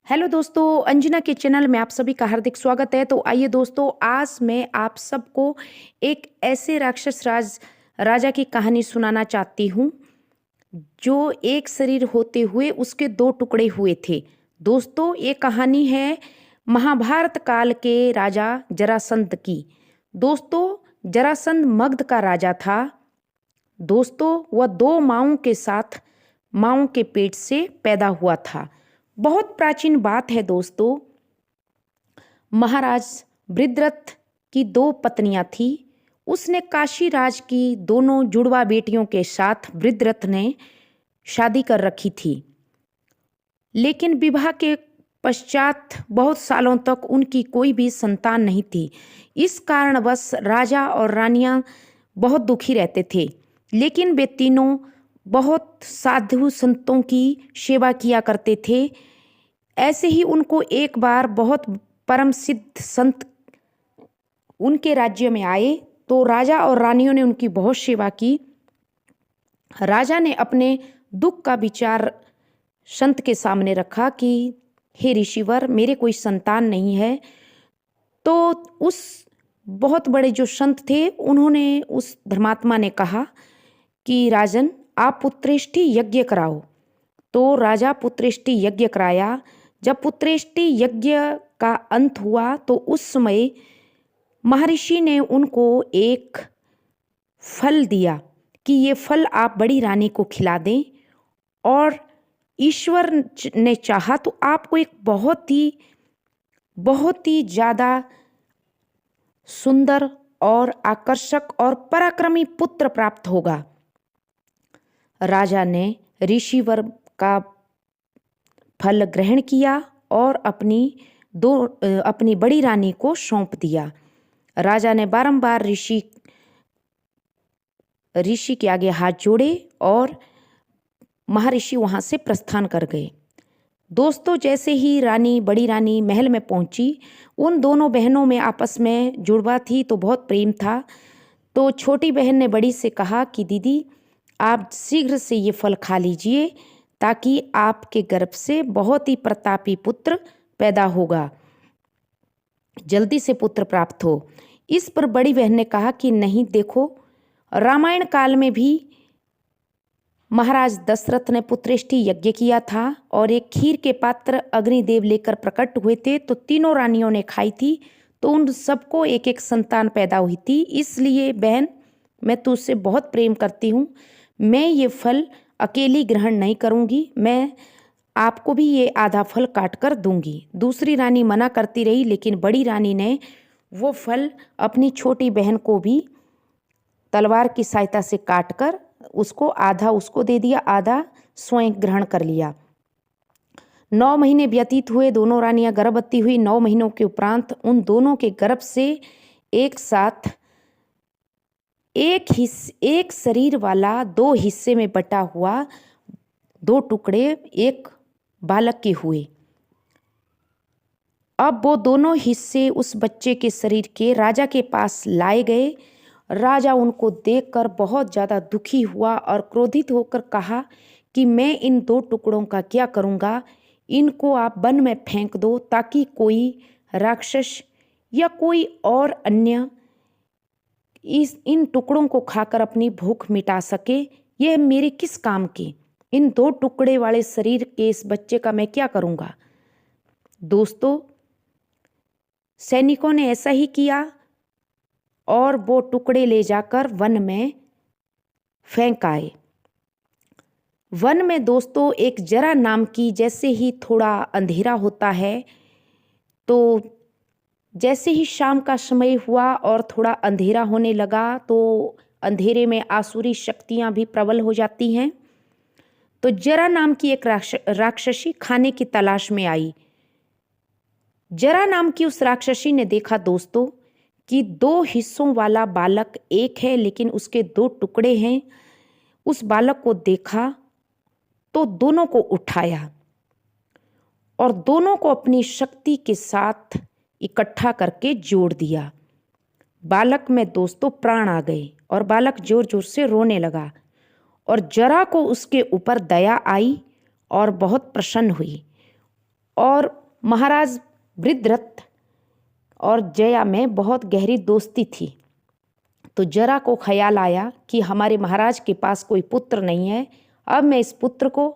Hello दोस्तों, अंजना के channel में आप सभी का हार्दिक स्वागत है। तो आइए दोस्तों, आज मैं आप सबको एक ऐसे राक्षस राजा की कहानी सुनाना चाहती हूँ जो एक शरीर होते हुए उसके दो टुकड़े हुए थे। दोस्तों, ये कहानी है महाभारत काल के राजा जरासंध की। दोस्तों, जरासंध मगध का राजा था। दोस्तों, वह दो माँओं के साथ माँओं के पेट से पैदा हुआ था। बहुत प्राचीन बात है दोस्तों। महाराज बृहद्रथ की दो पत्नियां थी। उसने काशी राज की दोनों जुड़वा बेटियों के साथ बृहद्रथ ने शादी कर रखी थी, लेकिन विवाह के पश्चात बहुत सालों तक उनकी कोई भी संतान नहीं थी। इस कारणवश राजा और रानियां बहुत दुखी रहते थे, लेकिन वे तीनों बहुत साधु संतों की सेवा किया करते थे। ऐसे ही उनको एक बार बहुत परम सिद्ध संत उनके राज्य में आए, तो राजा और रानियों ने उनकी बहुत सेवा की। राजा ने अपने दुख का विचार संत के सामने रखा कि हे ऋषिवर, मेरे कोई संतान नहीं है। तो उस बहुत बड़े जो संत थे, उन्होंने उस धर्मात्मा ने कहा कि राजन, आप पुत्रेष्टि यज्ञ कराओ। तो राजा पुत्रेष्टि यज्ञ कराया। जब पुत्रेष्टि यज्ञ का अंत हुआ तो उस समय महर्षि ने उनको एक फल दिया कि ये फल आप बड़ी रानी को खिला दें, और ईश्वर ने चाहा तो आपको एक बहुत ही ज़्यादा सुंदर और आकर्षक और पराक्रमी पुत्र प्राप्त होगा। राजा ने ऋषिवर का फल ग्रहण किया और अपनी बड़ी रानी को सौंप दिया। राजा ने बारंबार ऋषि के आगे हाथ जोड़े और महर्षि वहां से प्रस्थान कर गए। दोस्तों, जैसे ही बड़ी रानी महल में पहुंची, उन दोनों बहनों में आपस में जुड़वा थी तो बहुत प्रेम था। तो छोटी बहन ने बड़ी से कहा कि दीदी, आप शीघ्र से ये फल खा लीजिए ताकि आपके गर्भ से बहुत ही प्रतापी पुत्र पैदा होगा, जल्दी से पुत्र प्राप्त हो। इस पर बड़ी बहन ने कहा कि नहीं, देखो, रामायण काल में भी महाराज दशरथ ने पुत्रेष्टि यज्ञ किया था और एक खीर के पात्र अग्निदेव लेकर प्रकट हुए थे, तो तीनों रानियों ने खाई थी, तो उन सबको एक एक संतान पैदा हुई थी। इसलिए बहन, मैं तुझसे बहुत प्रेम करती हूँ, मैं ये फल अकेली ग्रहण नहीं करूँगी, मैं आपको भी ये आधा फल काट कर दूंगी। दूसरी रानी मना करती रही, लेकिन बड़ी रानी ने वो फल अपनी छोटी बहन को भी तलवार की सहायता से काट कर आधा उसको दे दिया, आधा स्वयं ग्रहण कर लिया। 9 महीने व्यतीत हुए, दोनों रानियां गर्भवती हुई। 9 महीनों के उपरांत उन दोनों के गर्भ से एक साथ एक शरीर वाला दो हिस्से में बटा हुआ दो टुकड़े एक बालक के हुए। अब वो दोनों हिस्से उस बच्चे के शरीर के राजा के पास लाए गए। राजा उनको देखकर बहुत ज़्यादा दुखी हुआ और क्रोधित होकर कहा कि मैं इन दो टुकड़ों का क्या करूँगा, इनको आप वन में फेंक दो ताकि कोई राक्षस या कोई और अन्य इन टुकड़ों को खाकर अपनी भूख मिटा सके। यह मेरे किस काम की? इन दो टुकड़े वाले शरीर के इस बच्चे का मैं क्या करूँगा? दोस्तों, सैनिकों ने ऐसा ही किया और वो टुकड़े ले जाकर वन में फेंक आए। वन में दोस्तों एक जरा नाम की, जैसे ही थोड़ा अंधेरा होता है, तो जैसे ही शाम का समय हुआ और थोड़ा अंधेरा होने लगा, तो अंधेरे में आसुरी शक्तियां भी प्रबल हो जाती हैं। तो जरा नाम की एक राक्षसी खाने की तलाश में आई। जरा नाम की उस राक्षसी ने देखा दोस्तों कि दो हिस्सों वाला बालक एक है, लेकिन उसके दो टुकड़े हैं। उस बालक को देखा तो दोनों को उठाया और दोनों को अपनी शक्ति के साथ इकट्ठा करके जोड़ दिया। बालक में दोस्तों प्राण आ गए और बालक जोर जोर से रोने लगा, और जरा को उसके ऊपर दया आई और बहुत प्रसन्न हुई, और महाराज वृद्धरथ और जया में बहुत गहरी दोस्ती थी। तो जरा को ख्याल आया कि हमारे महाराज के पास कोई पुत्र नहीं है, अब मैं इस पुत्र को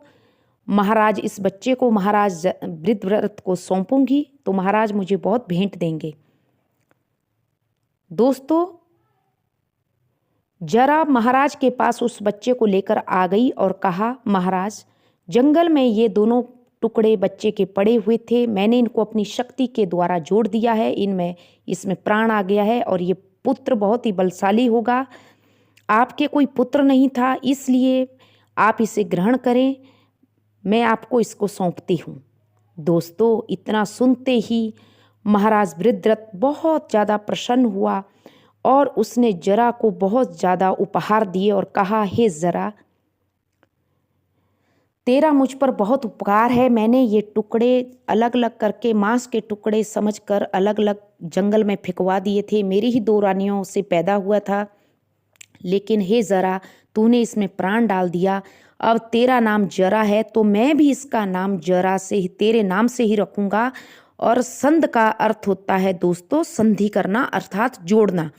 इस बच्चे को महाराज वृद्धरथ को सौंपूंगी तो महाराज मुझे बहुत भेंट देंगे। दोस्तों, जरा महाराज के पास उस बच्चे को लेकर आ गई और कहा, महाराज, जंगल में ये दोनों टुकड़े बच्चे के पड़े हुए थे, मैंने इनको अपनी शक्ति के द्वारा जोड़ दिया है, इसमें प्राण आ गया है और ये पुत्र बहुत ही बलशाली होगा। आपके कोई पुत्र नहीं था, इसलिए आप इसे ग्रहण करें, मैं आपको इसको सौंपती हूँ। दोस्तों, इतना सुनते ही महाराज वृद्धरथ बहुत ज़्यादा प्रसन्न हुआ और उसने जरा को बहुत ज़्यादा उपहार दिए और कहा, हे जरा, तेरा मुझ पर बहुत उपकार है। मैंने ये टुकड़े अलग अलग करके मांस के टुकड़े समझकर अलग अलग जंगल में फेंकवा दिए थे, मेरी ही 2 रानियों से पैदा हुआ था, लेकिन हे जरा, तूने इसमें प्राण डाल दिया। अब तेरा नाम जरा है तो मैं भी इसका नाम जरा से ही, तेरे नाम से ही रखूँगा। और संध का अर्थ होता है दोस्तों संधि करना, अर्थात जोड़ना,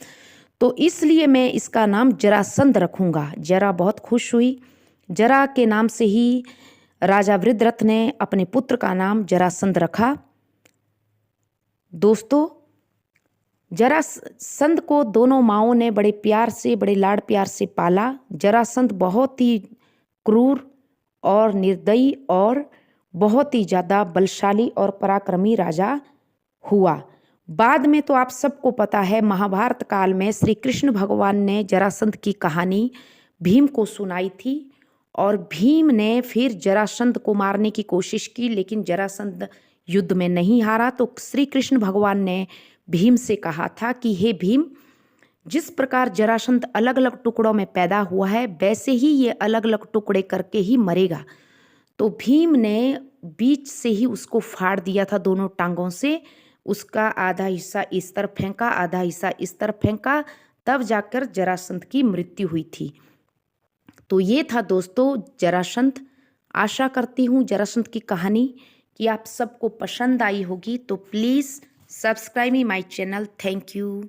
तो इसलिए मैं इसका नाम जरासंध रखूँगा। जरा बहुत खुश हुई। जरा के नाम से ही राजा वृद्धरथ ने अपने पुत्र का नाम जरासंध रखा। दोस्तों, जरासंध को दोनों माँओं ने बड़े प्यार से, बड़े लाड़ प्यार से पाला। जरासंध बहुत ही क्रूर और निर्दयी और बहुत ही ज़्यादा बलशाली और पराक्रमी राजा हुआ। बाद में तो आप सबको पता है, महाभारत काल में श्री कृष्ण भगवान ने जरासंध की कहानी भीम को सुनाई थी और भीम ने फिर जरासंध को मारने की कोशिश की, लेकिन जरासंध युद्ध में नहीं हारा। तो श्री कृष्ण भगवान ने भीम से कहा था कि हे भीम, जिस प्रकार जरासंध अलग अलग टुकड़ों में पैदा हुआ है, वैसे ही ये अलग अलग टुकड़े करके ही मरेगा। तो भीम ने बीच से ही उसको फाड़ दिया था, दोनों टांगों से। उसका आधा हिस्सा इस तरफ फेंका, आधा हिस्सा इस तरफ फेंका, तब जाकर जरासंध की मृत्यु हुई थी। तो ये था दोस्तों जरासंध। आशा करती हूँ जरासंध की कहानी कि आप सबको पसंद आई होगी। तो please subscribe me my channel. Thank you.